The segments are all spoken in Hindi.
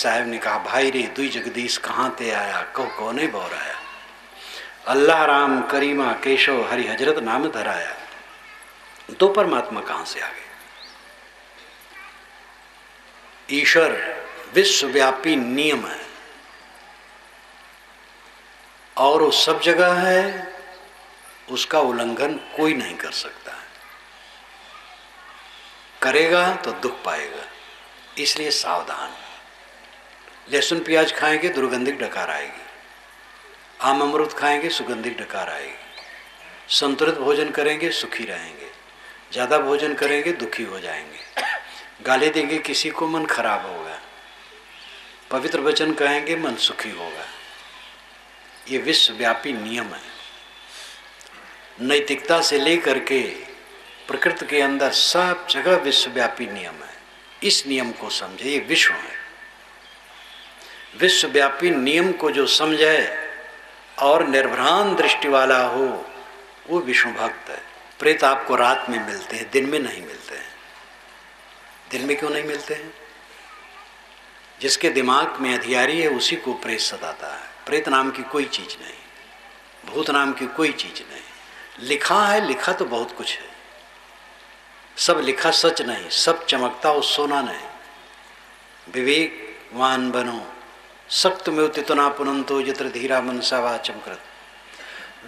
साहब ने कहा, भाई रे दुई जगदीश कहाँ ते आया, कहो कौने बौराया, अल्लाह राम करीमा केशव हरि हजरत नाम धराया। तो परमात्मा कहाँ से आ गए? ईश्वर विश्वव्यापी नियम है और वो सब जगह है, उसका उल्लंघन कोई नहीं कर सकता है। करेगा तो दुख पाएगा, इसलिए सावधान। लहसुन प्याज खाएंगे दुर्गंधिक डकार आएगी, आम अमरूद खाएंगे सुगंधिक डकार आएगी। संतुलित भोजन करेंगे सुखी रहेंगे, ज़्यादा भोजन करेंगे दुखी हो जाएंगे। गाली देंगे किसी को मन खराब होगा, पवित्र वचन कहेंगे मन सुखी होगा। ये विश्वव्यापी नियम है। नैतिकता से लेकर के प्रकृति के अंदर सब जगह विश्वव्यापी नियम है। इस नियम को समझे, ये विश्व है। विश्वव्यापी नियम को जो समझे और निर्भ्रांत दृष्टि वाला हो, वो विष्णु भक्त है। प्रेत आपको रात में मिलते हैं, दिन में नहीं मिलते हैं। दिन में क्यों नहीं मिलते हैं? जिसके दिमाग में अधियारी है उसी को प्रेत सताता है। प्रेत नाम की कोई चीज नहीं, भूत नाम की कोई चीज नहीं। लिखा है, लिखा तो बहुत कुछ है, सब लिखा सच नहीं, सब चमकता हो सोना नहीं। विवेकवान बनो सक्त में उतितना पुनंतो यत्र धीरा मनसा वाचम कृत।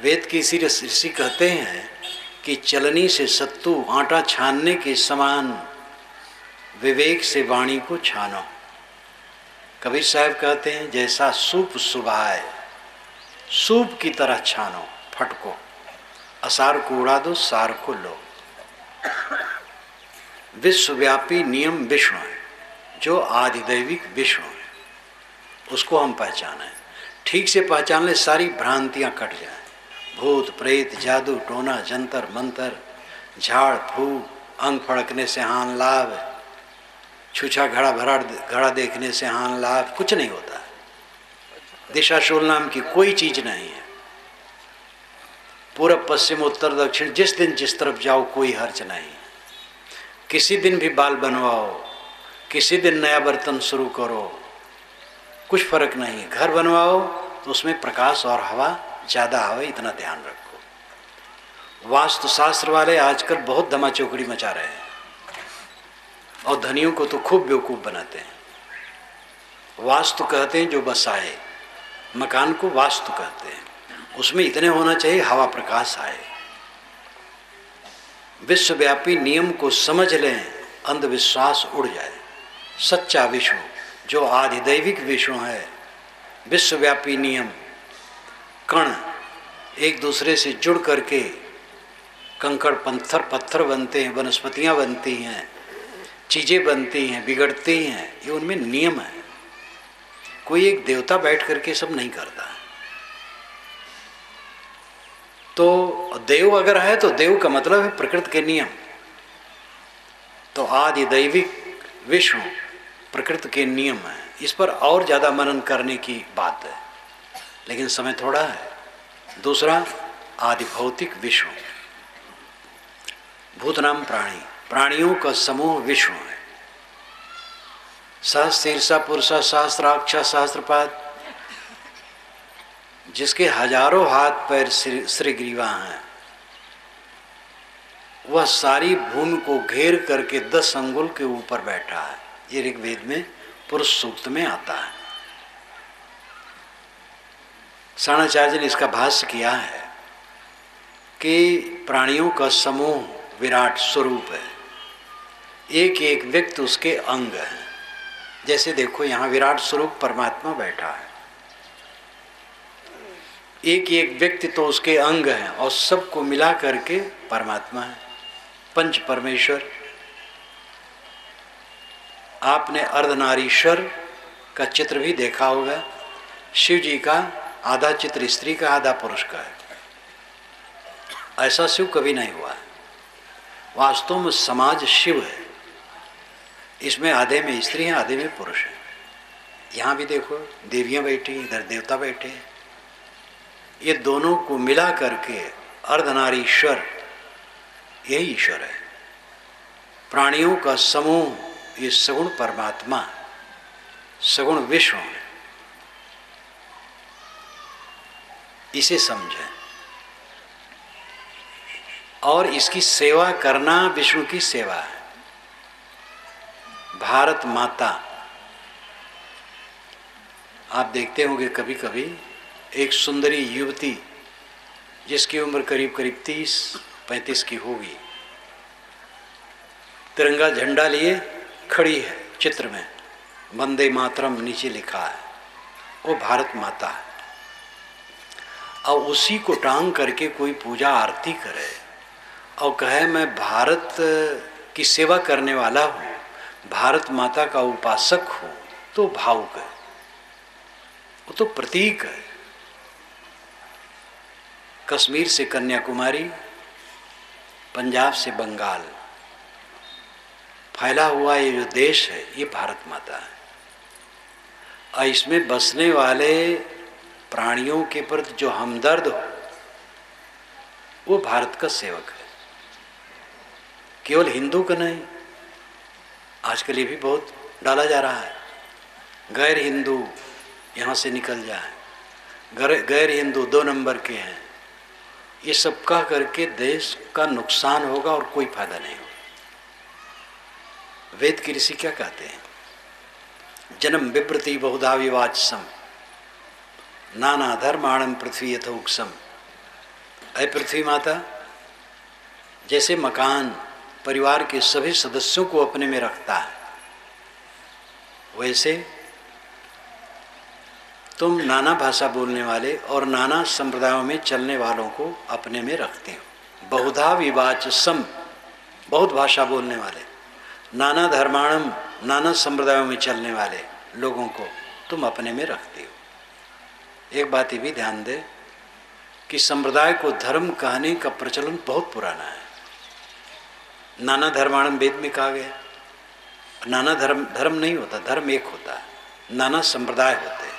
वेद की इसी ऋषि कहते हैं कि चलनी से सत्तू आटा छानने के समान विवेक से वाणी को छानो। कबीर साहब कहते हैं जैसा सूप सुभाए सूप की तरह छानो, फटको, असार को उड़ा दो, सार को लो। विश्वव्यापी नियम विष्णु है, जो आदिदैविक विष्णु है, उसको हम पहचानें। ठीक से पहचान ले, सारी भ्रांतियां कट जाएं। भूत प्रेत जादू टोना जंतर मंतर, झाड़ फूक, अंग फड़कने से हान लाभ, छूछा घड़ा देखने से हान लाभ, कुछ नहीं होता। दिशा शूल नाम की कोई चीज नहीं है। पूरब पश्चिम उत्तर दक्षिण जिस दिन जिस तरफ जाओ कोई हर्ज नहीं। किसी दिन भी बाल बनवाओ, किसी दिन नया बर्तन शुरू करो, कुछ फर्क नहीं। घर बनवाओ तो उसमें प्रकाश और हवा ज़्यादा आवे, इतना ध्यान रखो। वास्तुशास्त्र वाले आजकल बहुत धमा चौकड़ी मचा रहे हैं और धनियों को तो खूब बेवकूफ़ बनाते हैं। वास्तु कहते हैं जो बसाए, मकान को वास्तु कहते हैं। उसमें इतने होना चाहिए हवा प्रकाश आए। विश्वव्यापी नियम को समझ लें, अंधविश्वास उड़ जाए। सच्चा विष्णु जो आदिदैविक विष्णु है, विश्वव्यापी नियम, कण एक दूसरे से जुड़ करके कंकड़ पत्थर बनते हैं, वनस्पतियां बनती हैं, चीज़ें बनती हैं, बिगड़ती हैं, ये उनमें नियम है। कोई एक देवता बैठ करके सब नहीं करता है। तो देव अगर है तो देव का मतलब है प्रकृति के नियम। तो आदि दैविक विष्णु प्रकृति के नियम है। इस पर और ज़्यादा मनन करने की बात है, लेकिन समय थोड़ा है। दूसरा आदि भौतिक विष्णु, भूत नाम प्राणी, प्राणियों का समूह विष्णु है। सहस्तीर्षा पुरुषा सहस्त्राक्ष सहस्त्रपाद, जिसके हजारों हाथ पैर श्रीग्रीवा हैं, वह सारी भूमि को घेर करके 10 अंगुल के ऊपर बैठा है। ये ऋग्वेद में पुरुष सूक्त में आता है। साणाचार्य ने इसका भाष्य किया है कि प्राणियों का समूह विराट स्वरूप है, एक एक व्यक्ति उसके अंग है। जैसे देखो यहाँ विराट स्वरूप परमात्मा बैठा है, एक एक व्यक्ति तो उसके अंग हैं और सबको मिला करके परमात्मा है, पंच परमेश्वर। आपने अर्धनारीश्वर का चित्र भी देखा होगा। शिव जी का आधा चित्र स्त्री का आधा पुरुष का है। ऐसा शिव कभी नहीं हुआ है। वास्तव में समाज शिव है, इसमें आधे में स्त्री है आधे में पुरुष है। यहाँ भी देखो देवियाँ बैठी, इधर देवता बैठे। ये दोनों को मिला करके अर्धनारीश्वर, यही ईश्वर है। प्राणियों का समूह ये सगुण परमात्मा। सगुण विश्व है, इसे समझें और इसकी सेवा करना विष्णु की सेवा है। भारत माता, आप देखते होंगे कभी कभी एक सुंदरी युवती जिसकी उम्र करीब करीब 30-35 की होगी, तिरंगा झंडा लिए खड़ी है, चित्र में वंदे मातरम नीचे लिखा है, वो भारत माता है। और उसी को टांग करके कोई पूजा आरती करे और कहे मैं भारत की सेवा करने वाला हूँ, भारत माता का उपासक हूँ, तो भावुक है, वो तो प्रतीक है। कश्मीर से कन्याकुमारी, पंजाब से बंगाल, फैला हुआ ये जो देश है ये भारत माता है। और इसमें बसने वाले प्राणियों के प्रति जो हमदर्द हो वो भारत का सेवक है। केवल हिंदू का नहीं, आजकल ये भी बहुत डाला जा रहा है, गैर हिंदू यहाँ से निकल जाए, गैर हिंदू 2 नंबर के हैं, ये सब कह करके देश का नुकसान होगा और कोई फायदा नहीं होगा। वेद की ऋषि क्या कहते हैं? जन्म बिभ्रति बहुधा विवाचसम नाना धर्माणम पृथ्वी यथोक्सम। अय पृथ्वी माता, जैसे मकान परिवार के सभी सदस्यों को अपने में रखता है, वैसे तुम नाना भाषा बोलने वाले और नाना संप्रदायों में चलने वालों को अपने में रखते हो। बहुधा विवाचसम, बहुत भाषा बोलने वाले, नाना धर्माणम, नाना संप्रदायों में चलने वाले लोगों को तुम अपने में रखते हो। एक बात ये भी ध्यान दे कि संप्रदाय को धर्म कहने का प्रचलन बहुत पुराना है। नाना धर्माणम वेद में कहा गया। नाना धर्म नहीं होता, धर्म एक होता है, नाना संप्रदाय होते हैं।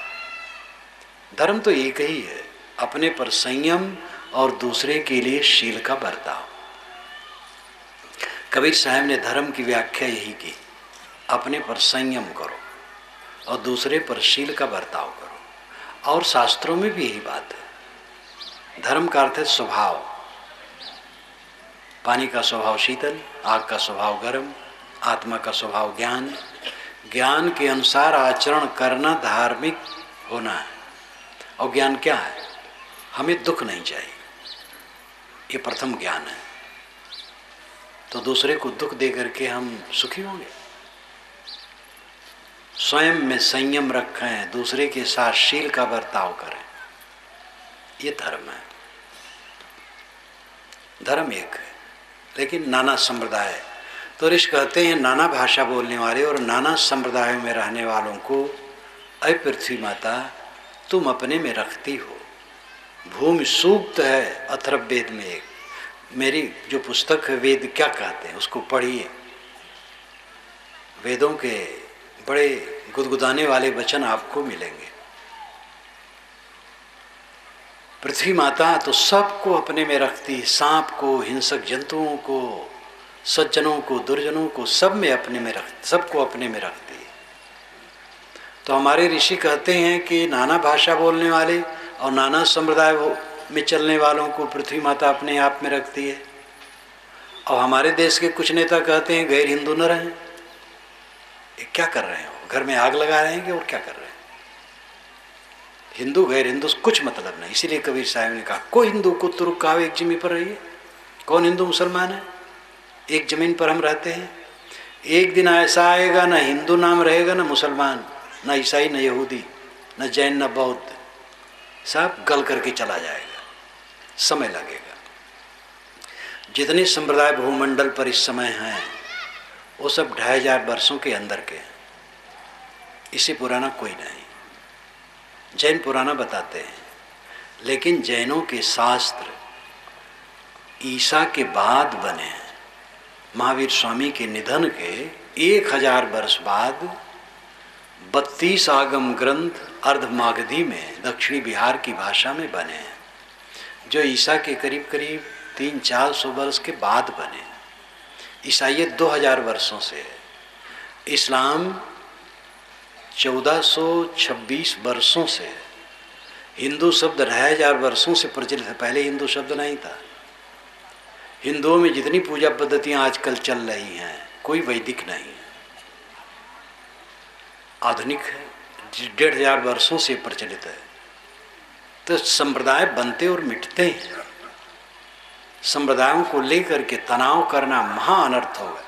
धर्म तो एक ही है, अपने पर संयम और दूसरे के लिए शील का बर्ताव। कबीर साहब ने धर्म की व्याख्या यही की, अपने पर संयम करो और दूसरे पर शील का बर्ताव करो। और शास्त्रों में भी यही बात है। धर्म का अर्थ है स्वभाव। पानी का स्वभाव शीतल, आग का स्वभाव गर्म, आत्मा का स्वभाव ज्ञान। ज्ञान के अनुसार आचरण करना धार्मिक होना है। और ज्ञान क्या है? हमें दुख नहीं चाहिए, ये प्रथम ज्ञान है। तो दूसरे को दुख दे करके हम सुखी होंगे? स्वयं में संयम रखें, दूसरे के साथ शील का बर्ताव करें, ये धर्म है। धर्म एक है, लेकिन नाना संप्रदाय। तो ऋषि कहते हैं नाना भाषा बोलने वाले और नाना संप्रदायों में रहने वालों को, अय पृथ्वी माता, तुम अपने में रखती हो। भूमि सूक्त है अथर्ववेद में एक, मेरी जो पुस्तक है वेद क्या कहते हैं उसको पढ़िए। वेदों के बड़े गुदगुदाने वाले वचन आपको मिलेंगे। पृथ्वी माता तो सबको अपने में रखती, सांप को, हिंसक जंतुओं को, सज्जनों को, दुर्जनों को, सब में अपने में रखती, सबको अपने में रखती है। तो हमारे ऋषि कहते हैं कि नाना भाषा बोलने वाले और नाना संप्रदाय में चलने वालों को पृथ्वी माता अपने आप में रखती है। और हमारे देश के कुछ नेता कहते हैं गैर हिंदू न रहें। ये क्या कर रहे हैं? घर में आग लगा रहे हैं कि और क्या कर रहे हैं? हिंदू गैर हिंदू कुछ मतलब नहीं। इसीलिए कबीर साहब ने कहा कोई हिंदू को तुरुक कहावे एक जमीन पर रहिए। कौन हिंदू मुसलमान है? एक जमीन पर हम रहते हैं। एक दिन ऐसा आएगा ना हिंदू नाम रहेगा, ना मुसलमान, ना ईसाई, ना यहूदी, न जैन, न बौद्ध, सब गल करके चला जाएगा, समय लगेगा। जितने संप्रदाय भूमंडल पर इस समय हैं वो सब 2500 वर्षों के अंदर के हैं, इससे पुराना कोई नहीं। जैन पुराना बताते हैं, लेकिन जैनों के शास्त्र ईसा के बाद बने हैं। महावीर स्वामी के निधन के 1000 वर्ष बाद 32 आगम ग्रंथ अर्धमागधी में दक्षिणी बिहार की भाषा में बने हैं, जो ईसा के करीब करीब 300-400 वर्ष के बाद बने। ईसाइयत 2000 वर्षों से है। इस्लाम 1426 वर्षों से हिंदू शब्द 2500 वर्षों से प्रचलित है। पहले हिंदू शब्द नहीं था। हिंदुओं में जितनी पूजा पद्धतियां आजकल चल रही हैं कोई वैदिक नहीं है, आधुनिक है, 1500 वर्षों से प्रचलित है। तो संप्रदाय बनते और मिटते हैं। संप्रदायों को लेकर के तनाव करना महा अनर्थ होगा।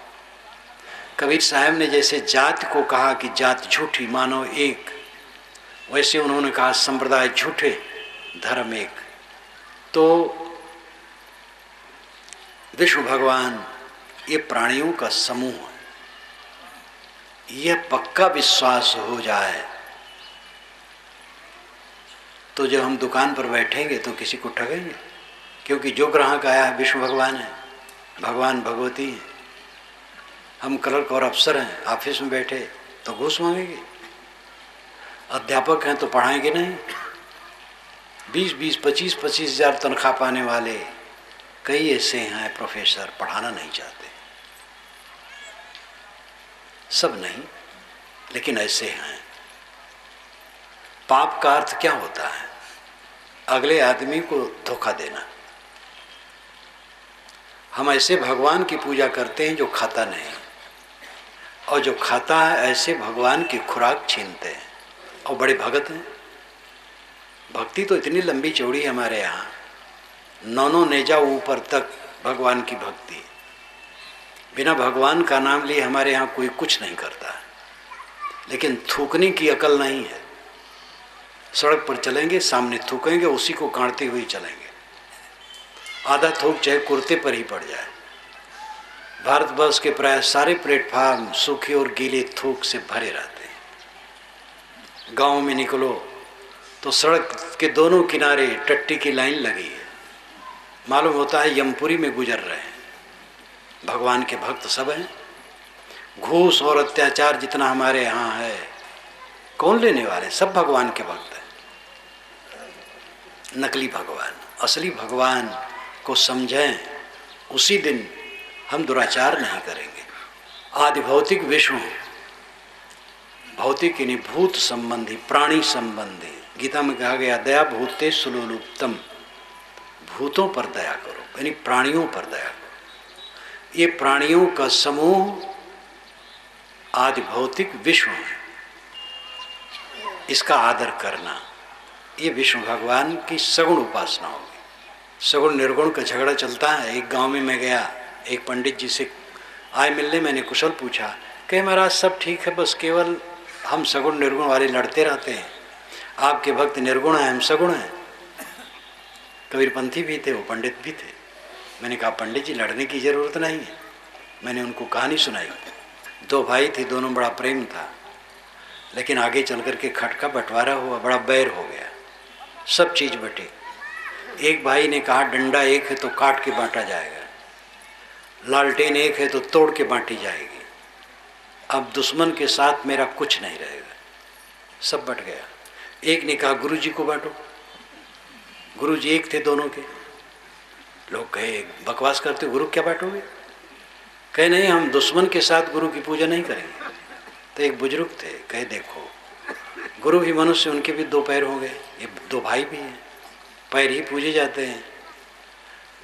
कबीर साहब ने जैसे जाति को कहा कि जात झूठी मानव एक, वैसे उन्होंने कहा संप्रदाय झूठे धर्म एक। तो विष्णु भगवान ये प्राणियों का समूह है, यह पक्का विश्वास हो जाए तो जब हम दुकान पर बैठेंगे तो किसी को ठगेंगे, क्योंकि जो ग्राहक आया है विष्णु भगवान है, भगवान भगवती है। हम क्लर्क और अफसर हैं, ऑफिस में बैठे तो घूस मांगेंगे, अध्यापक हैं तो पढ़ाएंगे नहीं। 20-20, 25-25 हज़ार तनख्वाह पाने वाले कई ऐसे हैं प्रोफेसर, पढ़ाना नहीं चाहते, सब नहीं लेकिन ऐसे हैं। पाप का अर्थ क्या होता है? अगले आदमी को धोखा देना। हम ऐसे भगवान की पूजा करते हैं जो खाता नहीं, और जो खाता है ऐसे भगवान की खुराक छीनते हैं और बड़े भगत हैं। भक्ति तो इतनी लंबी चौड़ी है हमारे यहाँ, 9 नेजा ऊपर तक भगवान की भक्ति है। बिना भगवान का नाम लिए हमारे यहाँ कोई कुछ नहीं करता है, लेकिन थूकने की अकल नहीं है। सड़क पर चलेंगे, सामने थूकेंगे, उसी को काटते हुए चलेंगे। आधा थूक चाहे कुर्ते पर ही पड़ जाए। भारतवर्ष के प्राय सारे प्लेटफार्म सूखे और गीले थूक से भरे रहते हैं। गांव में निकलो तो सड़क के दोनों किनारे टट्टी की लाइन लगी है, मालूम होता है यमपुरी में गुजर रहे हैं। भगवान के भक्त सब हैं। घूस और अत्याचार जितना हमारे यहाँ है कौन लेने वाले? सब भगवान के भक्त हैं। नकली भगवान, असली भगवान को समझें, उसी दिन हम दुराचार नहीं करेंगे। आदि भौतिक विश्व, भौतिक यानी भूत संबंधी, प्राणी संबंधी। गीता में कहा गया दया भूते सुलुलुप्तम, भूतों पर दया करो यानी प्राणियों पर दया करो। ये प्राणियों का समूह आदि भौतिक विश्व है, इसका आदर करना, ये विष्णु भगवान की सगुण उपासना होगी। सगुण निर्गुण का झगड़ा चलता है। एक गांव में मैं गया, एक पंडित जी से आए मिलने, मैंने कुशल पूछा, कहे महाराज सब ठीक है, बस केवल हम सगुण निर्गुण वाले लड़ते रहते हैं। आपके भक्त निर्गुण हैं, हम सगुण हैं। कबीरपंथी भी थे, वो पंडित भी थे। मैंने कहा पंडित जी लड़ने की ज़रूरत नहीं है। मैंने उनको कहानी सुनाई। 2 भाई थे, दोनों बड़ा प्रेम था, लेकिन आगे चल कर के खटका बंटवारा हुआ, बड़ा बैर हो गया, सब चीज़ बटे। एक भाई ने कहा डंडा एक है तो काट के बांटा जाएगा, लालटेन एक है तो तोड़ के बांटी जाएगी। अब दुश्मन के साथ मेरा कुछ नहीं रहेगा, सब बट गया। एक ने कहा गुरु जी को बांटो, गुरु जी एक थे दोनों के। लोग कहे बकवास करते, गुरु क्या बांटोगे? कहे नहीं, हम दुश्मन के साथ गुरु की पूजा नहीं करेंगे। तो एक बुजुर्ग थे, कहे देखो गुरु भी मनुष्य, उनके भी 2 पैर हो गए, ये 2 भाई भी हैं, पैर ही पूजे जाते हैं।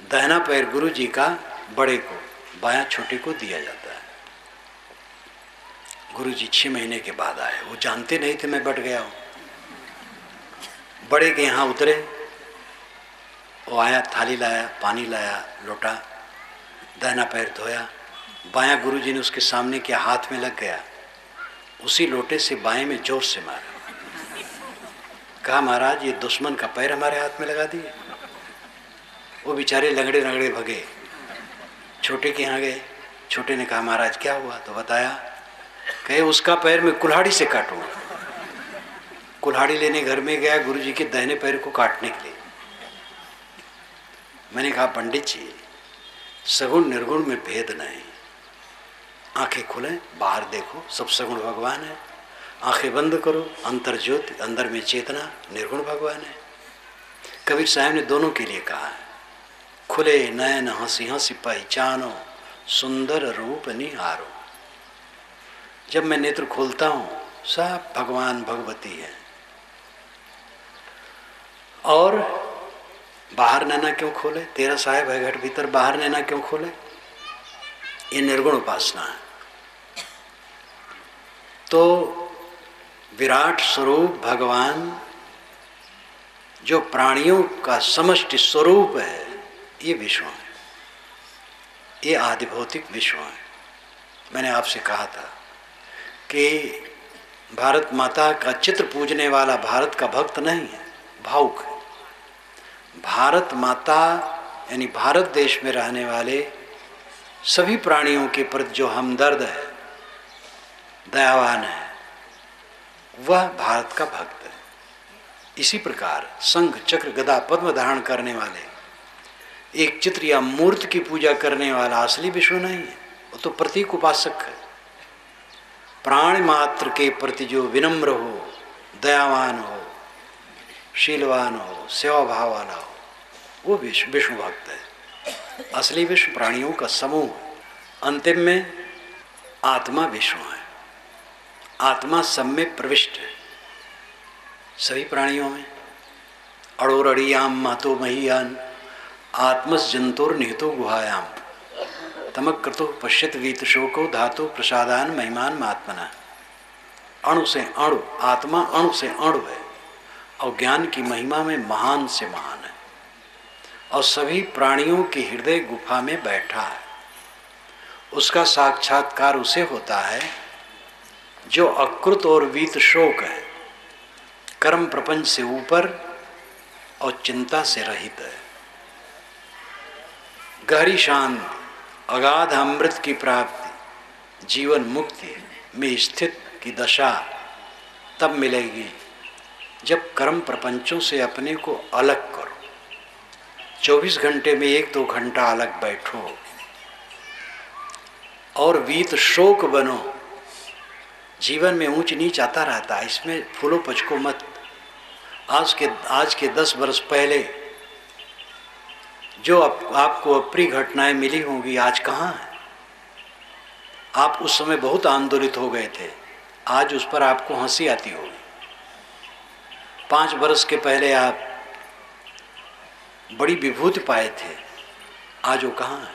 दाहिना पैर गुरु जी का बड़े को, बायां छोटे को दिया जाता है। गुरु जी 6 महीने के बाद आए, वो जानते नहीं थे मैं बट गया हूँ। बड़े के यहाँ उतरे, वो आया, थाली लाया, पानी लाया, लोटा, दाहिना पैर धोया, बायां गुरु जी ने उसके सामने किया, हाथ में लग गया, उसी लोटे से बाएं में जोर से मारा। कहा महाराज ये दुश्मन का पैर हमारे हाथ में लगा दिए। वो बेचारे लंगड़े लंगड़े भगे, छोटे के यहाँ गए। छोटे ने कहा महाराज क्या हुआ? तो बताया, कहे उसका पैर मैं कुल्हाड़ी से काटूंगा। कुल्हाड़ी लेने घर में गया गुरु जी के दाहिने पैर को काटने के लिए। मैंने कहा पंडित जी सगुण निर्गुण में भेद नहीं, आंखें खुलें, बाहर देखो, सब सगुण भगवान है। आंखें बंद करो, अंतर ज्योति, अंदर में चेतना, निर्गुण भगवान है। कबीर साहब ने दोनों के लिए कहा है, खुले नयन हंसी हंसी पहचानो, सुंदर रूप निहारो। जब मैं नेत्र खोलता हूँ सब भगवान भगवती है। और बाहर नैना क्यों खोले? तेरा साहेब है घट भीतर, बाहर नैना क्यों खोले? ये निर्गुण उपासना है। तो विराट स्वरूप भगवान जो प्राणियों का समष्टि स्वरूप है, ये विश्व है, ये आदिभौतिक विश्व है। मैंने आपसे कहा था कि भारत माता का चित्र पूजने वाला भारत का भक्त नहीं है, भावुक है। भारत माता यानी भारत देश में रहने वाले सभी प्राणियों के प्रति जो हमदर्द है, दयावान है, वह भारत का भक्त है। इसी प्रकार शंख चक्र गदा पद्म धारण करने वाले, एक चित्र या मूर्ति की पूजा करने वाला असली विष्णु नहीं है, वो तो प्रतीक उपासक है। प्राण मात्र के प्रति जो विनम्र हो, दयावान हो, शीलवान हो, सेवा भाव वाला हो, वो विष्णु भक्त है। असली विष्णु प्राणियों का समूह है। अंतिम में आत्मा विष्णु है। आत्मा सब में प्रविष्ट है, सभी प्राणियों में। अड़ोरड़ियाम महतो महीयान आत्मस जंतुर निहितो गुहायाम तमक क्रतु पश्यत वीत शोको धातु प्रसादान महिमान महात्मना। अणु से अणु, आत्मा अणु से अणु है और ज्ञान की महिमा में महान से महान है और सभी प्राणियों के हृदय गुफा में बैठा है। उसका साक्षात्कार उसे होता है जो अकृत और वीत शोक है, कर्म प्रपंच से ऊपर और चिंता से रहित है। गहरी शांति, अगाध अमृत की प्राप्ति, जीवन मुक्ति में स्थित की दशा तब मिलेगी जब कर्म प्रपंचों से अपने को अलग करो। 24 घंटे में 1-2 घंटा अलग बैठो और वीत शोक बनो। जीवन में ऊंच नीच आता रहता है, इसमें फूलो पचको मत। आज के 10 वर्ष पहले जो आपको अप्रिय घटनाएं मिली होंगी, आज कहाँ है? आप उस समय बहुत आंदोलित हो गए थे, आज उस पर आपको हंसी आती होगी। 5 वर्ष के पहले आप बड़ी विभूति पाए थे, आज वो कहाँ है?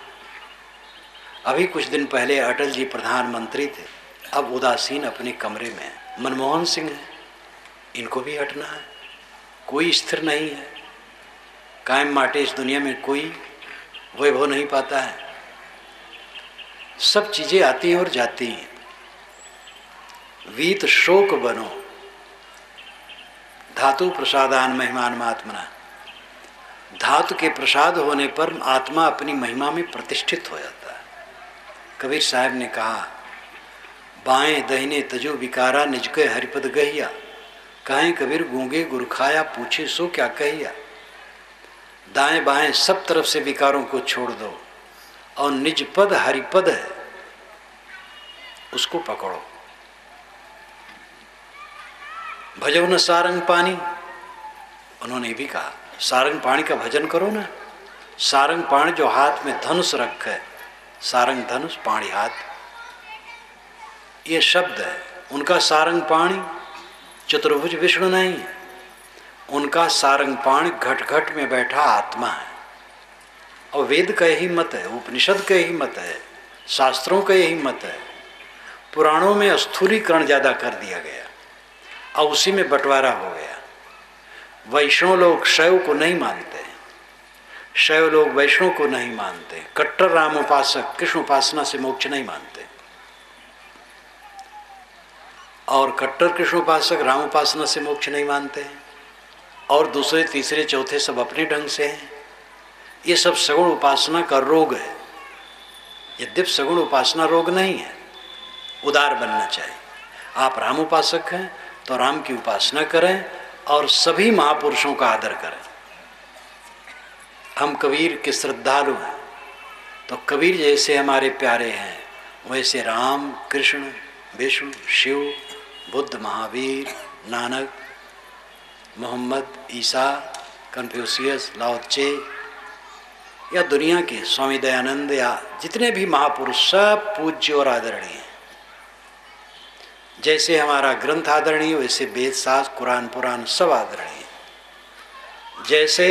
अभी कुछ दिन पहले अटल जी प्रधानमंत्री थे, अब उदासीन अपने कमरे में है। मनमोहन सिंह है, इनको भी हटना है। कोई स्थिर नहीं है, कायम माटे इस दुनिया में कोई वैभव नहीं पाता है। सब चीजें आती हैं और जाती हैं। वीत शोक बनो, धातु प्रसादान महिमान महात्मना। धातु के प्रसाद होने पर आत्मा अपनी महिमा में प्रतिष्ठित हो जाता है। कबीर साहब ने कहा, बाएं दहिने तजो विकारा निजके हरिपद गहिया। कहें कबीर गूंगे गुरु खाया, पूछे सो क्या कहिया। दाएं बाएं सब तरफ से विकारों को छोड़ दो और निज पद हरिपद है, उसको पकड़ो। भजो न सारंग पानी, उन्होंने भी कहा सारंग पाणी का भजन करो ना। सारंग पाणी जो हाथ में धनुष रख है, सारंग धनुष पाणी हाथ, ये शब्द है। उनका सारंग पाणी चतुर्भुज विष्णु नहीं है, उनका सारंग पाणी घट घट में बैठा आत्मा है। और वेद का यही मत है, उपनिषद का यही मत है, शास्त्रों का यही मत है। पुराणों में स्थूलीकरण ज़्यादा कर दिया गया और उसी में बंटवारा हो गया। वैष्णव लोग शैव को नहीं मानते, शैव लोग वैष्णव को नहीं मानते। कट्टर राम उपासक कृष्ण उपासना से मोक्ष नहीं मानते और कट्टर कृष्ण उपासक राम उपासना से मोक्ष नहीं मानते हैं। और दूसरे तीसरे चौथे सब अपने ढंग से हैं। ये सब सगुण उपासना का रोग है। यद्यप सगुण उपासना रोग नहीं है, उदार बनना चाहिए। आप राम उपासक हैं तो राम की उपासना करें और सभी महापुरुषों का आदर करें। हम कबीर के श्रद्धालु हैं तो कबीर जैसे हमारे प्यारे हैं वैसे राम, कृष्ण, विष्णु, शिव, बुद्ध, महावीर, नानक, मोहम्मद, ईसा, कन्फ्यूशियस, लाओ त्से या दुनिया के स्वामी दयानंद या जितने भी महापुरुष सब पूज्य और आदरणीय हैं। जैसे हमारा ग्रंथ आदरणीय वैसे वेद शास्त्र कुरान पुराण सब आदरणीय। जैसे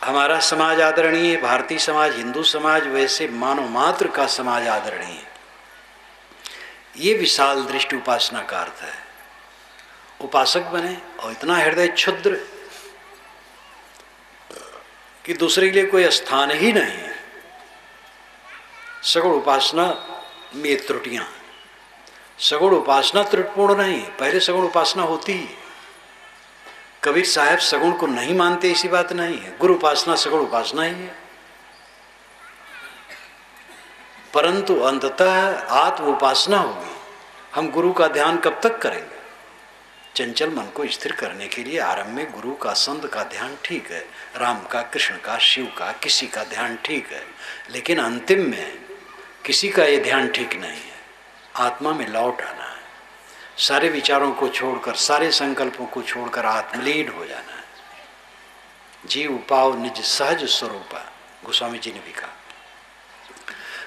हमारा समाज आदरणीय भारतीय समाज हिंदू समाज, वैसे मानव मात्र का समाज आदरणीय। ये विशाल दृष्टि उपासना का अर्थ है। उपासक बने और इतना हृदय क्षुद्र कि दूसरे के लिए कोई स्थान ही नहीं है। सगुण उपासना में त्रुटियां, सगुण उपासना त्रुटिपूर्ण नहीं, पहले सगुण उपासना होती है। कबीर साहब सगुण को नहीं मानते ऐसी बात नहीं है, गुरु उपासना सगुण उपासना ही है। परंतु अंततः आत्म उपासना होगी। हम गुरु का ध्यान कब तक करेंगे? चंचल मन को स्थिर करने के लिए आरंभ में गुरु का संत का ध्यान ठीक है, राम का कृष्ण का शिव का किसी का ध्यान ठीक है, लेकिन अंतिम में किसी का ये ध्यान ठीक नहीं है। आत्मा में लौट आना है, सारे विचारों को छोड़कर सारे संकल्पों को छोड़कर आत्मलीन हो जाना है। जीव पाओ निज सहज स्वरूपा, गोस्वामी जी ने भी कहा।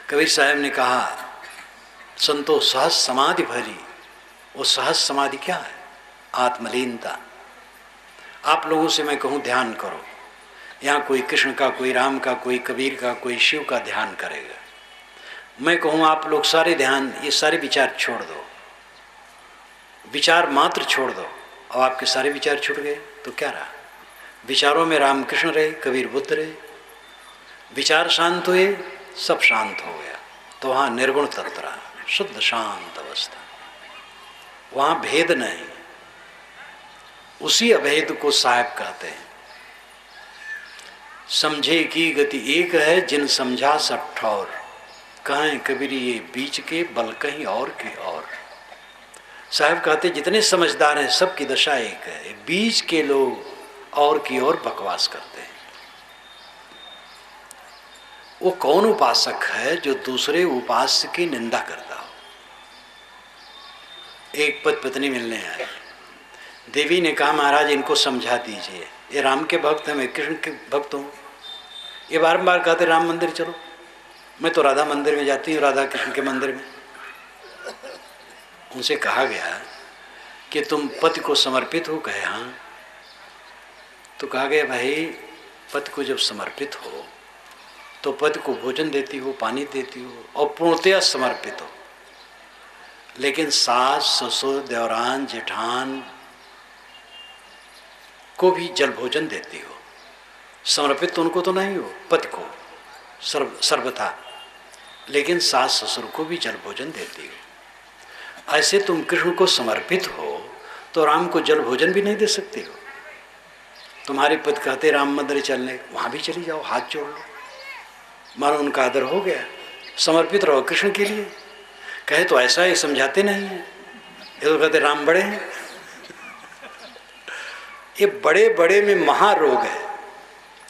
कबीर साहब ने कहा संतो सहज समाधि भरी। वो सहज समाधि क्या है? आत्मलीनता। आप लोगों से मैं कहूँ ध्यान करो, यहाँ कोई कृष्ण का, कोई राम का, कोई कबीर का, कोई शिव का ध्यान करेगा। मैं कहूँ आप लोग सारे ध्यान, ये सारे विचार छोड़ दो, विचार मात्र छोड़ दो, और आपके सारे विचार छूट गए तो क्या रहा? विचारों में राम कृष्ण रहे, कबीर बुद्ध रहे, विचार शांत हुए, सब शांत हो गया, तो वहाँ निर्गुण तत्व रहा, शुद्ध शांत अवस्था, वहाँ भेद नहीं। उसी अभेद को साहब कहते हैं। समझे की गति एक है, जिन समझा सब ठौर, कहें कबीर ये बीच के बल कहीं और की और। साहब कहते जितने समझदार हैं सबकी दशा एक है, बीच के लोग और की ओर बकवास करते हैं। वो कौन उपासक है जो दूसरे उपास्य की निंदा करता हो? एक पति पत्नी मिलने आए, देवी ने कहा महाराज इनको समझा दीजिए, ये राम के भक्त हैं, मैं कृष्ण के भक्त हूँ। ये बार कहते राम मंदिर चलो, मैं तो राधा मंदिर में जाती हूँ, राधा कृष्ण के मंदिर में। उनसे कहा गया कि तुम पति को समर्पित हो? कहे हाँ। तो कहा गया भाई पति को जब समर्पित हो तो पति को भोजन देती हो, पानी देती हो और पूर्णतया समर्पित हो, लेकिन सास ससुर देवरान जेठान को भी जल भोजन देती हो। समर्पित तो उनको तो नहीं हो, पति को सर्वथा, लेकिन सास ससुर को भी जल भोजन देती हो। ऐसे तुम कृष्ण को समर्पित हो तो राम को जल भोजन भी नहीं दे सकते हो। तुम्हारे पति कहते राम मंदिर चलने, वहाँ भी चली जाओ, हाथ जोड़ लो, मानो उनका आदर हो गया, समर्पित रहो कृष्ण के लिए। कहे तो ऐसा ही समझाते नहीं है, ये तो कहते राम बड़े हैं। ये बड़े बड़े में महारोग है।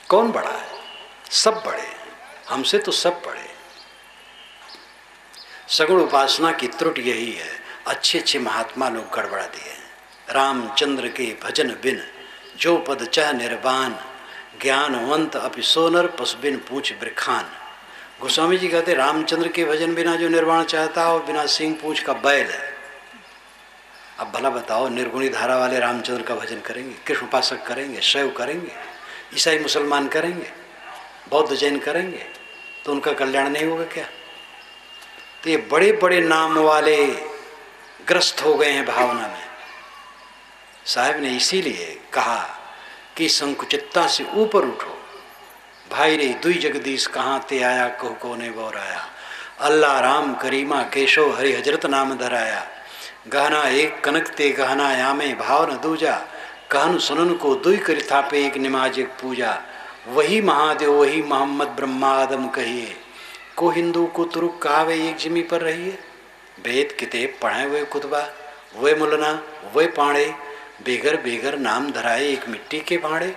कौन बड़ा है? सब बड़े हैं, हमसे तो सब बड़े। सगुण उपासना की त्रुटि यही है, अच्छे अच्छे महात्मा लोग गड़बड़ा दिए हैं। रामचंद्र के भजन बिन जो पद चह निर्वाण, ज्ञानवंत अपि सोनर पशु बिन पूछ ब्रखान। गोस्वामी जी कहते रामचंद्र के भजन बिना जो निर्वाण चाहता हो, बिना सिंह पूछ का बैल है। अब भला बताओ, निर्गुणी धारा वाले रामचंद्र का भजन करेंगे, कृष्ण उपासक करेंगे, शैव करेंगे, ईसाई मुसलमान करेंगे, बौद्ध जैन करेंगे, तो उनका कल्याण नहीं होगा क्या? तो ये बड़े बड़े नाम वाले ग्रस्त हो गए हैं भावना में। साहब ने इसीलिए कहा कि संकुचितता से ऊपर उठो। भाई रे दुई जगदीश कहाँ ते आया, कहो कोने बोर आया। अल्लाह राम करीमा केशव हरि हजरत नाम धराया। गहना एक कनक ते गहना यामे भाव न दूजा। कहन सुनन को दुई करि थापे एक निमाज एक पूजा। वही महादेव वही मोहम्मद ब्रह्मा आदम कहिए। को हिंदू को तुरुक कहावे एक जिमी पर रहिए। वेद किताब पढ़ाए हुए खुतबा, वे मुलना वे पाड़े। बेगर बेगर नाम धराए एक मिट्टी के भाड़े।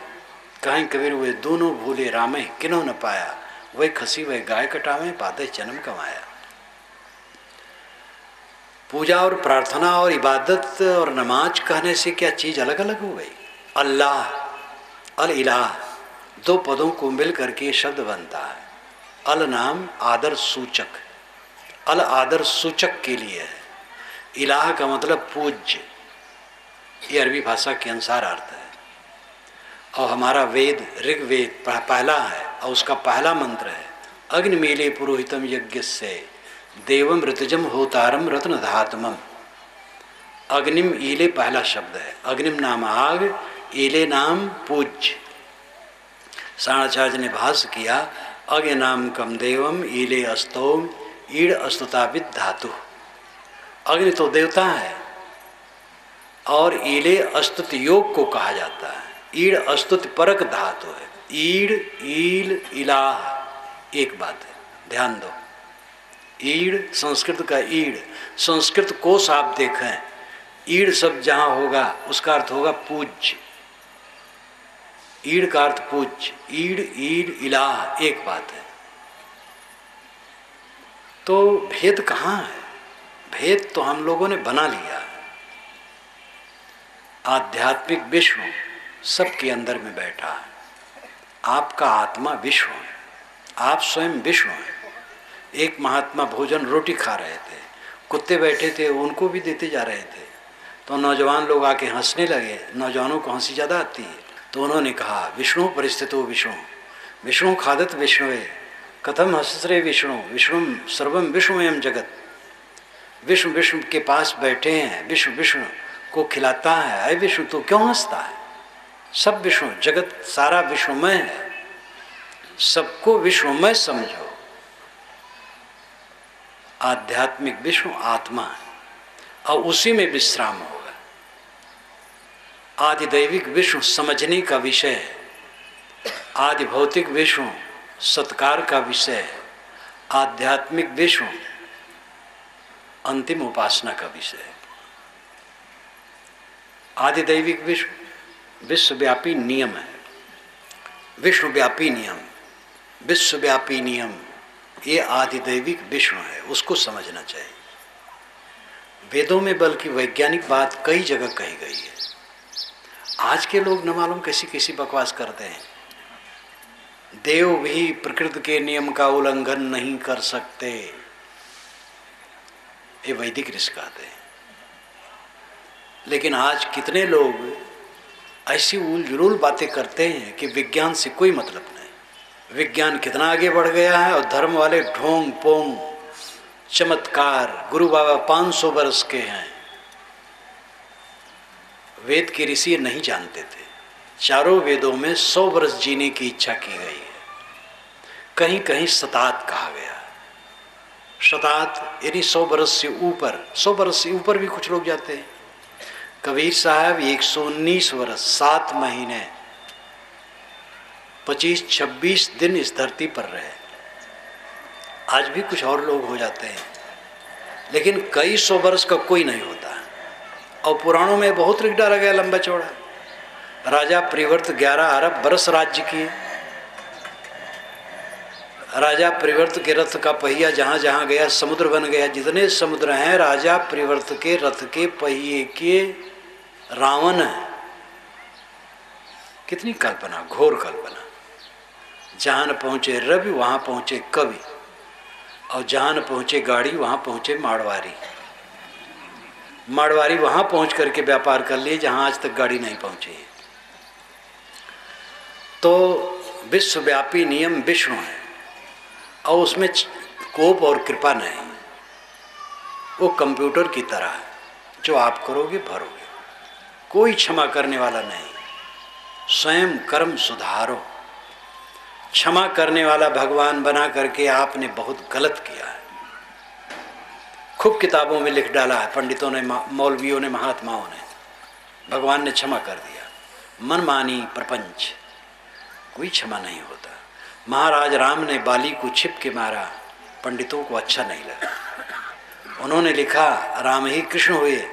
कहीं कबीर वे दोनों भूले रामे किन्हों न पाया। वह खसी वह गाय कटावे पाते जन्म कमाया। पूजा और प्रार्थना और इबादत और नमाज कहने से क्या चीज अलग अलग हो गई? अल्लाह अल इलाह दो पदों को मिल करके शब्द बनता है। अल नाम आदर सूचक, अल आदर सूचक के लिए है। इलाह का मतलब पूज्य, ये अरबी भाषा के अनुसार अर्थ है। और हमारा वेद ऋग्वेद पहला है और उसका पहला मंत्र है अग्निमीले पुरोहितम यज्ञ से देवम ऋतजम होतारम रत्न धातमम। अग्निम ईले पहला शब्द है, अग्निम नाम आग, ईले नाम पूज्य। साणाचार्य ने भाष्य किया अग्नि नाम कम देवम ईले अस्तोम ईड़ अस्तुताविद धातु। अग्नि तो देवता है और ईले अस्तुत योग को कहा जाता है। ईड़ अस्तुत परक धातु है। ईड़ ईल इलाह एक बात है, ध्यान दो। ईड़ संस्कृत का ईड़, संस्कृत कोश आप देखें, ईड़ शब्द जहाँ होगा उसका अर्थ होगा पूज्य। ईड़ का अर्थ पूज्य, ईड़ ईड़ इलाह एक बात है। तो भेद कहाँ है? भेद तो हम लोगों ने बना लिया। आध्यात्मिक विश्व सबके अंदर में बैठा है। आपका आत्मा विश्व है, आप स्वयं विश्व हैं। एक महात्मा भोजन रोटी खा रहे थे, कुत्ते बैठे थे, उनको भी देते जा रहे थे। तो नौजवान लोग आके हंसने लगे, नौजवानों को हंसी ज़्यादा आती है। तो उन्होंने कहा विष्णु परिस्थितो विष्णु, विष्णु खादत विष्णुवे कथम हसरे विष्णु, विष्णु सर्वम विष्णुमयम जगत। विष्णु विष्णु के पास बैठे हैं, विष्णु विष्णु को खिलाता है, अरे विष्णु तो क्यों हंसता है? सब विष्णु, जगत सारा विष्णुमय है, सबको विष्णुमय समझो। आध्यात्मिक विष्णु आत्मा है और उसी में विश्राम होगा। आदिदैविक विष्णु समझने का विषय है, आदि भौतिक विष्णु सत्कार का विषय है, आध्यात्मिक विष्णु अंतिम उपासना का विषय है। आदिदैविक विष्णु विश्वव्यापी नियम है, विष्णुव्यापी नियम, विश्वव्यापी नियम, ये आदिदैविक विष्णु है, उसको समझना चाहिए। वेदों में बल्कि वैज्ञानिक बात कई जगह कही गई है। आज के लोग न मालूम कैसी कैसी बकवास करते हैं। देव भी प्रकृति के नियम का उल्लंघन नहीं कर सकते, ये वैदिक ऋषि कहते हैं। लेकिन आज कितने लोग ऐसी उलझुल बातें करते हैं कि विज्ञान से कोई मतलब नहीं। विज्ञान कितना आगे बढ़ गया है और धर्म वाले ढोंग पोंग चमत्कार। गुरु बाबा 500 वर्ष के हैं, वेद के ऋषि नहीं जानते थे। चारों वेदों में 100 वर्ष जीने की इच्छा की गई है। कहीं कहीं शतात कहा गया। शतात यानी 100 वर्ष से ऊपर, 100 वर्ष से ऊपर भी कुछ लोग जाते हैं। कबीर साहब 119 वर्ष 7 महीने 25-26 दिन इस धरती पर रहे। आज भी कुछ और लोग हो जाते हैं, लेकिन कई 100 वर्ष का कोई नहीं होता। और पुराणों में बहुत लिख डाला गया लंबा चौड़ा। राजा प्रिवर्त 11 अरब बरस राज्य किए। राजा प्रिवर्त के रथ का पहिया जहाँ जहाँ गया समुद्र बन गया। जितने समुद्र हैं राजा प्रिवर्त के रथ के पहिए के रावण है। कितनी कल्पना, घोर कल्पना। जहाँ न पहुँचे रवि वहाँ पहुँचे कवि, और जहाँ न पहुँचे गाड़ी वहाँ पहुँचे मारवाड़ी। मारवाड़ी वहाँ पहुँच करके व्यापार कर लिए जहाँ आज तक गाड़ी नहीं पहुँची। तो विश्वव्यापी नियम विष्णु है और उसमें कोप और कृपा नहीं। वो कंप्यूटर की तरह है, जो आप करोगे भरोगे। कोई क्षमा करने वाला नहीं। स्वयं कर्म सुधारो। क्षमा करने वाला भगवान बना करके आपने बहुत गलत किया है। खूब किताबों में लिख डाला है पंडितों ने, मौलवियों ने, महात्माओं ने। भगवान ने क्षमा कर दिया। मनमानी प्रपंच, कोई क्षमा नहीं होता। महाराज राम ने बाली को छिप के मारा, पंडितों को अच्छा नहीं लगा। उन्होंने लिखा राम ही कृष्ण हुए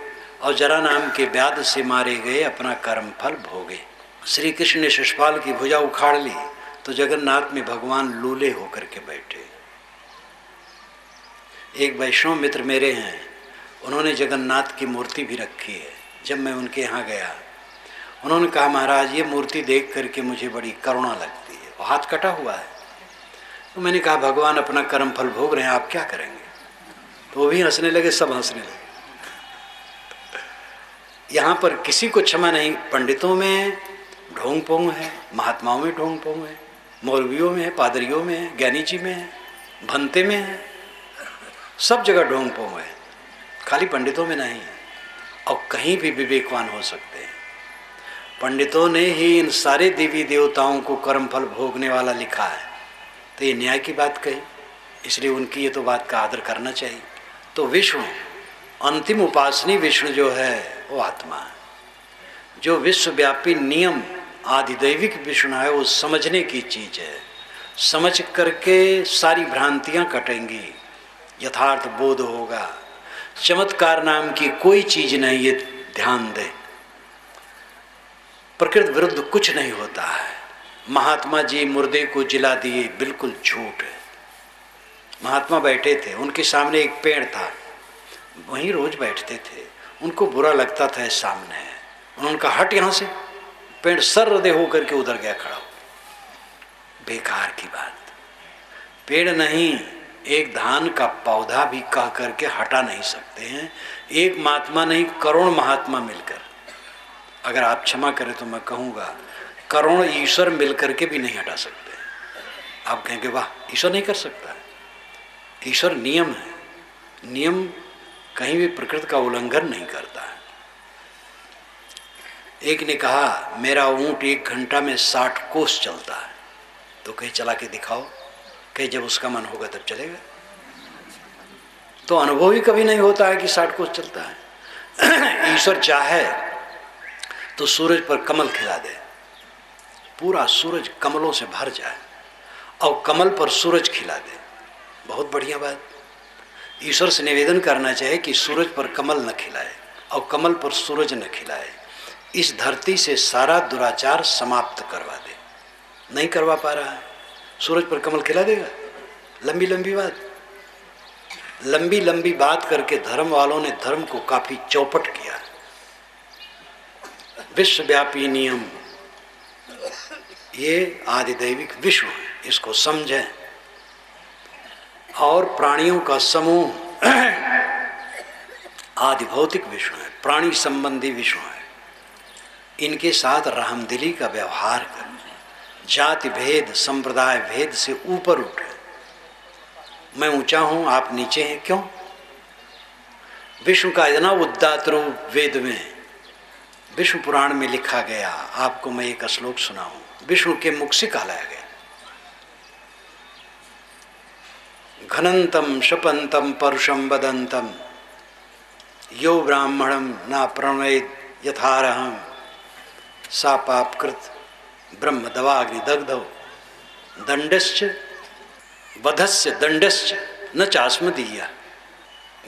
और जरा नाम के व्याध से मारे गए, अपना कर्म फल भोगे। श्री कृष्ण ने शिशुपाल की भुजा उखाड़ ली तो जगन्नाथ में भगवान लूले होकर के बैठे। एक वैष्णव मित्र मेरे हैं, उन्होंने जगन्नाथ की मूर्ति भी रखी है। जब मैं उनके यहाँ गया, उन्होंने कहा महाराज ये मूर्ति देख करके मुझे बड़ी करुणा लगती है, वो हाथ कटा हुआ है। तो मैंने कहा भगवान अपना कर्म फल भोग रहे हैं, आप क्या करेंगे? तो वो भी हंसने लगे, सब हंसने लगे। यहाँ पर किसी को क्षमा नहीं। पंडितों में ढोंग पोंग है, महात्माओं में ढोंग पोंग है, मौलवियों में है, पादरियों में है, ज्ञानी जी में है, भंते में है, सब जगह ढोंग पोंग है, खाली पंडितों में नहीं। और कहीं भी विवेकवान हो सकते हैं। पंडितों ने ही इन सारे देवी देवताओं को कर्मफल भोगने वाला लिखा है, तो ये न्याय की बात कही, इसलिए उनकी ये तो बात का आदर करना चाहिए। तो विष्णु, अंतिम उपासनी विष्णु जो है वो आत्मा है। जो विश्वव्यापी नियम आदिदैविक विष्णु है वो समझने की चीज है। समझ करके सारी भ्रांतियां कटेंगी, यथार्थ बोध होगा। चमत्कार नाम की कोई चीज नहीं, ये ध्यान दें। प्रकृति विरुद्ध कुछ नहीं होता है। महात्मा जी मुर्दे को जिला दिए, बिल्कुल झूठ है। महात्मा बैठे थे, उनके सामने एक पेड़ था, वहीं रोज बैठते थे। उनको बुरा लगता था सामने, उन्होंने कहा हट यहाँ से। पेड़ सर्रदे होकर के उधर गया खड़ा। बेकार की बात। पेड़ नहीं, एक धान का पौधा भी कह करके हटा नहीं सकते हैं। एक महात्मा नहीं, करोड़ महात्मा मिलकर। अगर आप क्षमा करें तो मैं कहूँगा करोड़ ईश्वर मिलकर के भी नहीं हटा सकते। आप कहेंगे वाह, ईश्वर नहीं कर सकता है। ईश्वर नियम है, नियम कहीं भी प्रकृति का उल्लंघन नहीं करता है। एक ने कहा मेरा ऊंट 1 घंटा में 60 कोस चलता है, तो कहीं चला के दिखाओ। कहीं जब उसका मन होगा तब चलेगा। तो अनुभव ही कभी नहीं होता है कि 60 कोस चलता है। ईश्वर चाहे तो सूरज पर कमल खिला दे, पूरा सूरज कमलों से भर जाए और कमल पर सूरज खिला दे, बहुत बढ़िया बात। ईश्वर से निवेदन करना चाहिए कि सूरज पर कमल न खिलाए और कमल पर सूरज न खिलाए। इस धरती से सारा दुराचार समाप्त करवा दे। नहीं करवा पा रहा है, सूरज पर कमल खिला देगा। लंबी लंबी बात, लंबी लंबी बात करके धर्म वालों ने धर्म को काफी चौपट किया। विश्वव्यापी नियम ये आदिदैविक विश्व है, इसको समझें। और प्राणियों का समूह आदि भौतिक विश्व है, प्राणी संबंधी विश्व है। इनके साथ रहमदिली का व्यवहार कर, जाति भेद संप्रदाय भेद से ऊपर उठे। मैं ऊंचा हूं, आप नीचे हैं, क्यों? विष्णु का इतना उदात्त रूप वेद में, विष्णु पुराण में लिखा गया। आपको मैं एक श्लोक सुनाऊं, विष्णु के मुख से कहलाया गया। घनंतम शपंतम परुषम वदंतम यो ब्राह्मणम न प्रणयेद यथारहम सा पापकृत ब्रह्म दवाग्नि दग्धौ दंडश्च वधस्य दंडश्च न चास्मदीया।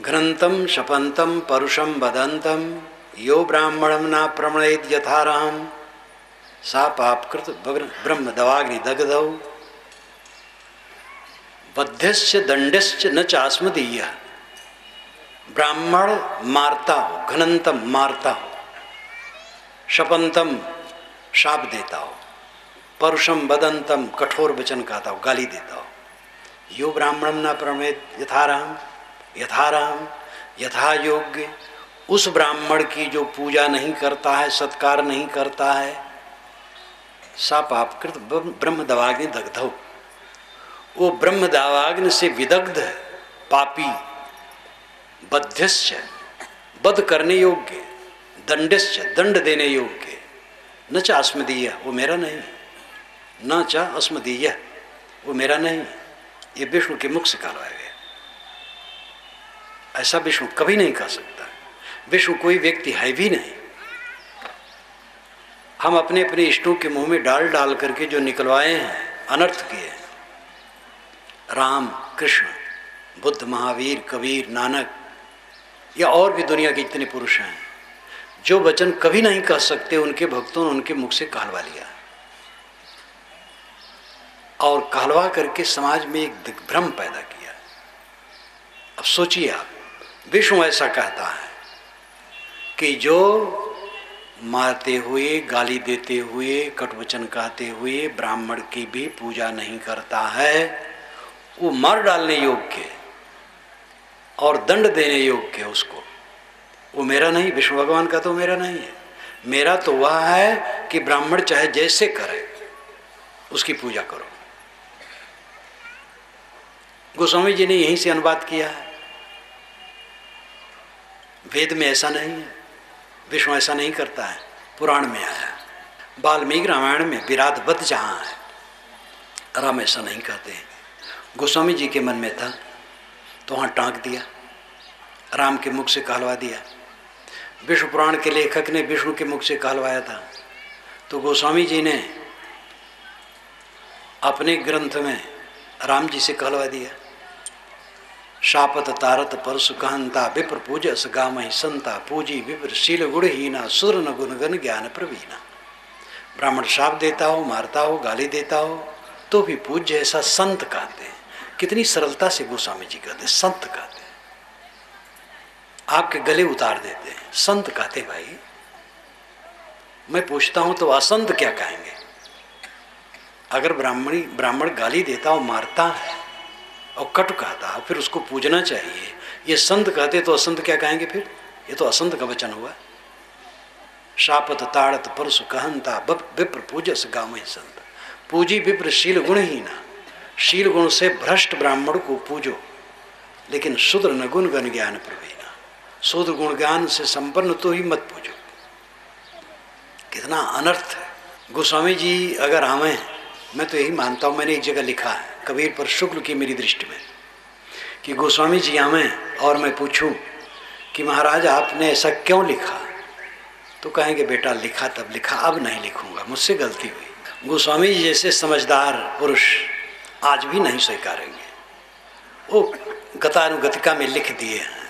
घ्नन्तम शपंतम परुषम वदंतम यो ब्राह्मणम न प्रणयेद यथारहम सा पापकृत ब्रह्म दवाग्नि दग्धौ वध्यस्य दंडश्च न चास्मदीया। ब्राह्मण मारता हो, घ्नन्तम मारता हो, शपंतम शाप देता हो, परुषम वदंतम कठोर वचन कहता हो, गाली देता हो। यो ब्राह्मणम न प्रणयेद यथारहम, यथारहम यथा योग्य, उस ब्राह्मण की जो पूजा नहीं करता है, सत्कार नहीं करता है, सा पापकृत ब्रह्म दवाग्नि दग्धौ, वो ब्रह्म दावाग्नि से विदग्ध है, पापी। बध्यश्च वध करने योग्य, दंडश्च दंड देने योग्य, न च अस्मदीय, वो मेरा नहीं, न च अस्मदीय, वो मेरा नहीं। ये विष्णु के मुख से कहलाया गया। ऐसा विष्णु कभी नहीं कह सकता। विष्णु कोई व्यक्ति है भी नहीं। हम अपने अपने इष्टों के मुंह में डाल डाल करके जो निकलवाए हैं, अनर्थ किए हैं। राम, कृष्ण, बुद्ध, महावीर, कबीर, नानक या और भी दुनिया के इतने पुरुष हैं, जो वचन कभी नहीं कह सकते, उनके भक्तों ने उनके मुख से कहलवा लिया और कहलवा करके समाज में एक दिग्भ्रम पैदा किया। अब सोचिए आप, विष्णु ऐसा कहता है कि जो मारते हुए, गाली देते हुए, कटवचन कहते हुए ब्राह्मण की भी पूजा नहीं करता है, वो मार डालने योग्य और दंड देने योग्य है उसको। वो मेरा नहीं, विष्णु भगवान का तो मेरा नहीं है। मेरा तो वह है कि ब्राह्मण चाहे जैसे करे उसकी पूजा करो। गोस्वामी जी ने यहीं से अनुवाद किया है। वेद में ऐसा नहीं है, विष्णु ऐसा नहीं करता है, पुराण में आया। वाल्मीकि रामायण में विराधवत जहाँ है, राम ऐसा नहीं कहते हैं। गोस्वामी जी के मन में था तो वहाँ टाँक दिया, राम के मुख से कहलवा दिया। विष्णु पुराण के लेखक ने विष्णु के मुख से कहलवाया था, तो गोस्वामी जी ने अपने ग्रंथ में राम जी से कहलवा दिया। शापत तारत परसु कहंता विप्र पूजस गामहि संता पूजी विप्र शील गुणहीना सुर न गुण गण ज्ञान प्रवीणा। ब्राह्मण शाप देता हो, मारता हो, गाली देता हो तो भी पूज्य ऐसा संत कहते हैं। कितनी सरलता से गोस्वामी जी कहते हैं, संत कहते हैं। आपके गले उतार देते हैं, संत कहते भाई। मैं पूछता हूं तो असंत क्या कहेंगे? अगर ब्राह्मण गाली देता हो, मारता है और कटु कहता है, फिर उसको पूजना चाहिए, ये संत कहते तो असंत क्या कहेंगे फिर? ये तो असंत का वचन हुआ। शापत ताड़त परसु कहंता विप्र पूजस गामहि संत पूजी विप्र शील गुणहीना। शील गुण से भ्रष्ट ब्राह्मण को पूजो, लेकिन शूद्र न गुण गण ज्ञान प्रवीणा। शूद्र गुण ज्ञान से संपन्न तो ही मत पूजो। कितना अनर्थ है। गोस्वामी जी अगर आवे, मैं तो यही मानता हूँ, मैंने एक जगह लिखा है कबीर पर शुक्ल की मेरी दृष्टि में, कि गोस्वामी जी आवे और मैं पूछूं कि महाराज आपने ऐसा क्यों लिखा, तो कहेंगे बेटा लिखा तब लिखा, अब नहीं लिखूंगा, मुझसे गलती हुई। गोस्वामी जी जैसे समझदार पुरुष आज भी नहीं स्वीकारेंगे। वो गतानुगतिका में लिख दिए हैं,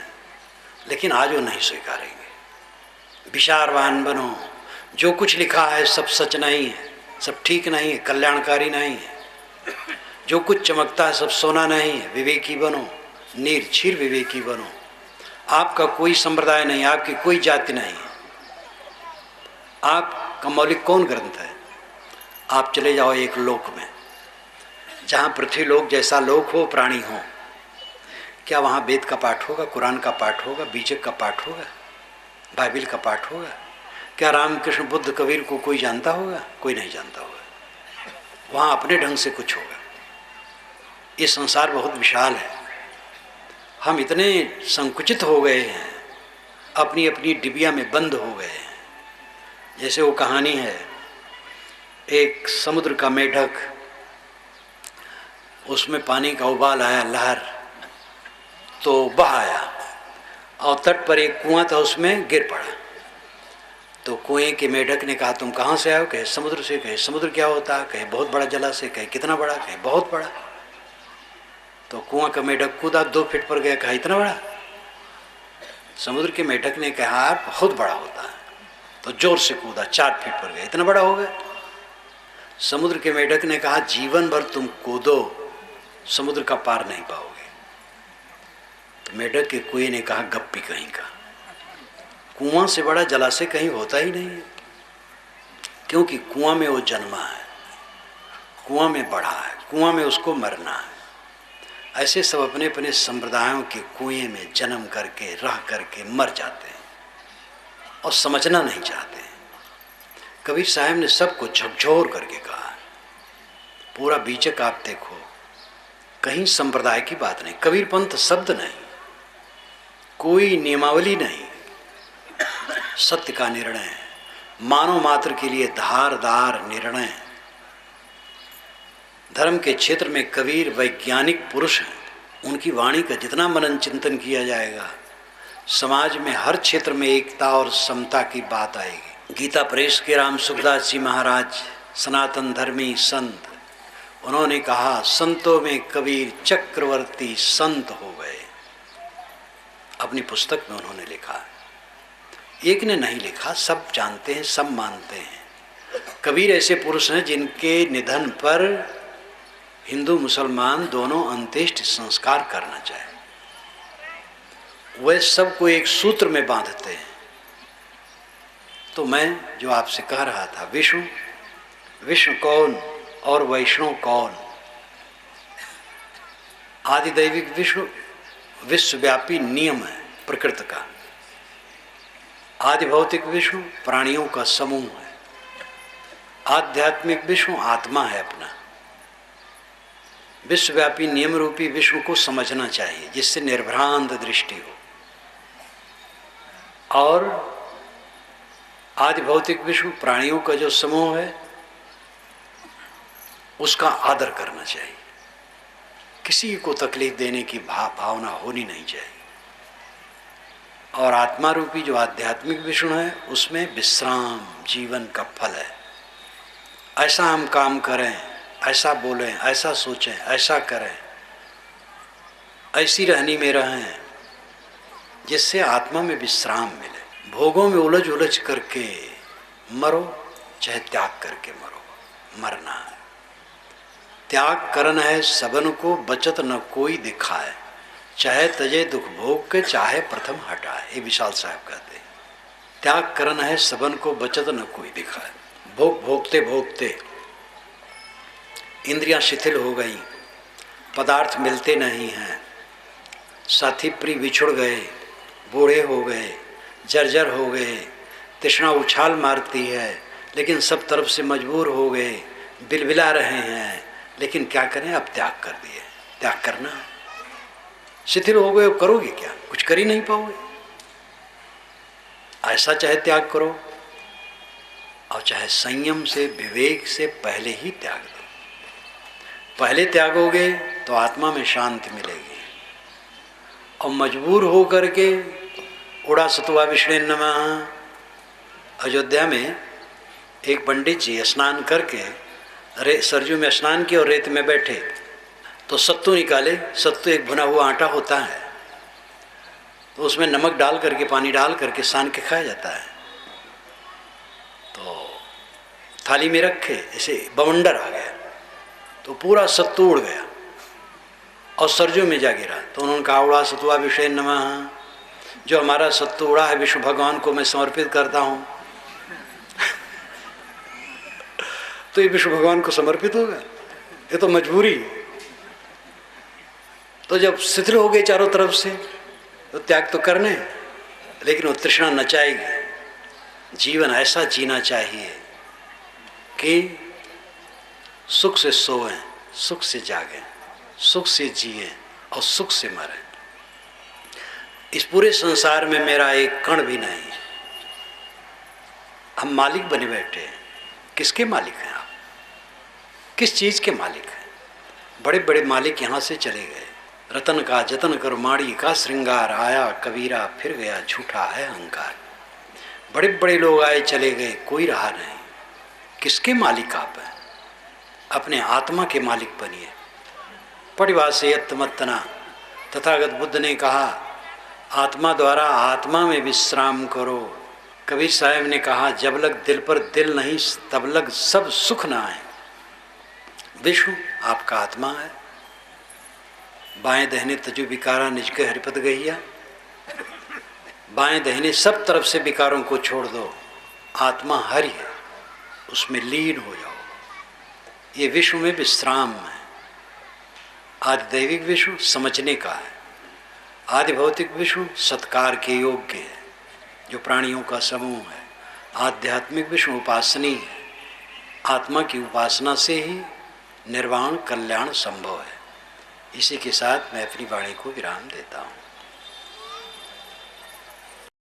लेकिन आज वो नहीं स्वीकारेंगे। विचारवान बनो, जो कुछ लिखा है सब सच नहीं है, सब ठीक नहीं है, कल्याणकारी नहीं है। जो कुछ चमकता है सब सोना नहीं है। विवेकी बनो, निर्छीर विवेकी बनो। आपका कोई संप्रदाय नहीं, आपकी कोई जाति नहीं है। आपका मौलिक कौन ग्रंथ है? आप चले जाओ एक लोक में जहाँ पृथ्वी लोक जैसा लोक हो, प्राणी हो, क्या वहाँ वेद का पाठ होगा, कुरान का पाठ होगा, बीजक का पाठ होगा, बाइबिल का पाठ होगा? क्या रामकृष्ण बुद्ध कबीर को कोई जानता होगा? कोई नहीं जानता होगा। वहाँ अपने ढंग से कुछ होगा। ये संसार बहुत विशाल है। हम इतने संकुचित हो गए हैं, अपनी अपनी डिबिया में बंद हो गए हैं। जैसे वो कहानी है, एक समुद्र का मेढक, उसमें पानी का उबाल आया, लहर, तो बह आया और तट पर एक कुआं था, उसमें गिर पड़ा। तो कुएं के मेढक ने कहा तुम कहाँ से आए हो? कहे समुद्र से। कहे समुद्र क्या होता है? कहे बहुत बड़ा जलाशय। कहे कितना बड़ा? कहे बहुत बड़ा। तो कुआं का मेढक कूदा, 2 फीट पर गया। कहा इतना बड़ा? समुद्र के मेढक ने कहा बहुत बड़ा होता है। तो जोर से कूदा, 4 फीट पर गया। इतना बड़ा हो गया? समुद्र के मेढक ने कहा जीवन भर तुम कूदो, समुद्र का पार नहीं पाओगे। तो मेढक के कुएं ने कहा गप्पी कहीं का, कुआं से बड़ा जलाशय कहीं होता ही नहीं है, क्योंकि कुआं में वो जन्मा है, कुआं में बढ़ा है, कुआं में उसको मरना है। ऐसे सब अपने अपने संप्रदायों के कुएं में जन्म करके रह करके मर जाते हैं और समझना नहीं चाहते। कबीर साहब ने सबको झकझोर करके कहा। पूरा बीचक आप देखो, कहीं संप्रदाय की बात नहीं, कबीर पंथ शब्द नहीं, कोई नियमावली नहीं, सत्य का निर्णय है, मानव मात्र के लिए धारदार निर्णय। धर्म के क्षेत्र में कबीर वैज्ञानिक पुरुष हैं। उनकी वाणी का जितना मनन चिंतन किया जाएगा, समाज में हर क्षेत्र में एकता और समता की बात आएगी। गीता प्रेस के राम सुखदास जी महाराज सनातन धर्मी संत, उन्होंने कहा संतों में कबीर चक्रवर्ती संत हो गए। अपनी पुस्तक में उन्होंने लिखा, एक ने नहीं लिखा, सब जानते हैं, सब मानते हैं। कबीर ऐसे पुरुष हैं जिनके निधन पर हिंदू मुसलमान दोनों अंत्येष्टि संस्कार करना चाहे, वह सबको एक सूत्र में बांधते हैं। तो मैं जो आपसे कह रहा था, विष्णु कौन और वैष्णव कौन? आदिदैविक विष्णु विश्वव्यापी नियम है प्रकृति का। आदि भौतिक विश्व प्राणियों का समूह है, आध्यात्मिक विश्व आत्मा है अपना। विश्वव्यापी नियम रूपी विश्व को समझना चाहिए जिससे निर्भ्रांत दृष्टि हो, और आदि भौतिक विश्व प्राणियों का जो समूह है उसका आदर करना चाहिए। किसी को तकलीफ देने की भावना होनी नहीं चाहिए। और आत्मा रूपी जो आध्यात्मिक विश्व है उसमें विश्राम जीवन का फल है। ऐसा हम काम करें, ऐसा बोलें, ऐसा सोचें, ऐसा करें, ऐसी रहनी में रहें जिससे आत्मा में विश्राम मिले। भोगों में उलझ उलझ करके मरो, चाहे त्याग करके मरो, मरना है। त्याग करन है सबन को बचत न कोई दिखाए, चाहे तजे दुख भोग के चाहे प्रथम हटाए। ये विशाल साहब कहते हैं, त्याग करन है सबन को बचत न कोई दिखाए। भोग भोगते भोगते इंद्रियां शिथिल हो गई, पदार्थ मिलते नहीं हैं, साथी प्रिय बिछुड़ गए, बूढ़े हो गए, जर्जर हो गए, तृष्णा उछाल मारती है, लेकिन सब तरफ से मजबूर हो गए, बिलबिला रहे हैं, लेकिन क्या करें, अब त्याग कर दिए। त्याग करना, शिथिल हो गए, करोगे क्या, कुछ कर ही नहीं पाओगे। ऐसा चाहे त्याग करो और चाहे संयम से विवेक से पहले ही त्याग दो। पहले त्यागोगे तो आत्मा में शांति मिलेगी। और मजबूर हो करके उड़ा सतुआ विष्णु नमः। अयोध्या में एक पंडित जी स्नान करके सरजू में स्नान किया और रेत में बैठे तो सत्तू निकाले। सत्तू एक भुना हुआ आटा होता है, तो उसमें नमक डाल करके, पानी डाल करके सान के खाया जाता है। तो थाली में रखे, ऐसे बवंडर आ गया तो पूरा सत्तू उड़ गया और सरजू में जा गिरा। तो उन्होंने कहा, उड़ा सतुआ विषय नमः, जो हमारा सत्तू उड़ा है विष्णु भगवान को मैं समर्पित करता हूँ। तो ये विष्णु भगवान को समर्पित होगा, ये तो मजबूरी। तो जब शिथिल हो गए चारों तरफ से तो त्याग तो करने, लेकिन वो तृष्णा नचाएगी। जीवन ऐसा जीना चाहिए कि सुख से सोएं, सुख से जागें, सुख से जिएं और सुख से मरें। इस पूरे संसार में मेरा एक कण भी नहीं है। हम मालिक बने बैठे हैं। किसके मालिक हैं आप? किस चीज़ के मालिक हैं? बड़े बड़े मालिक यहाँ से चले गए। रतन का जतन कर माड़ी का श्रृंगार, आया कबीरा फिर गया झूठा है अहंकार। बड़े बड़े लोग आए चले गए, कोई रहा नहीं। किसके मालिक आप हैं? अपने आत्मा के मालिक बनिए। परिभाषेयत्तमत्तना, तथागत बुद्ध ने कहा, आत्मा द्वारा आत्मा में विश्राम करो। कबीर साहब ने कहा, जब लग दिल पर दिल नहीं तब लग सब सुख ना आए। विश्व आपका आत्मा है। बाएं दहने तजु विकारा निजके हरिपद गहिया। बाएं दहने सब तरफ से विकारों को छोड़ दो। आत्मा हरि है, उसमें लीन हो जाओ। ये विश्व में विश्राम है। आदि दैविक विश्व समझने का है, आदि भौतिक विश्व सत्कार के योग्य है, जो प्राणियों का समूह है। आध्यात्मिक विश्व उपासनीय है। आत्मा की उपासना से ही निर्वाण कल्याण संभव है। इसी के साथ मैं अपनी वाणी को विराम देता हूँ।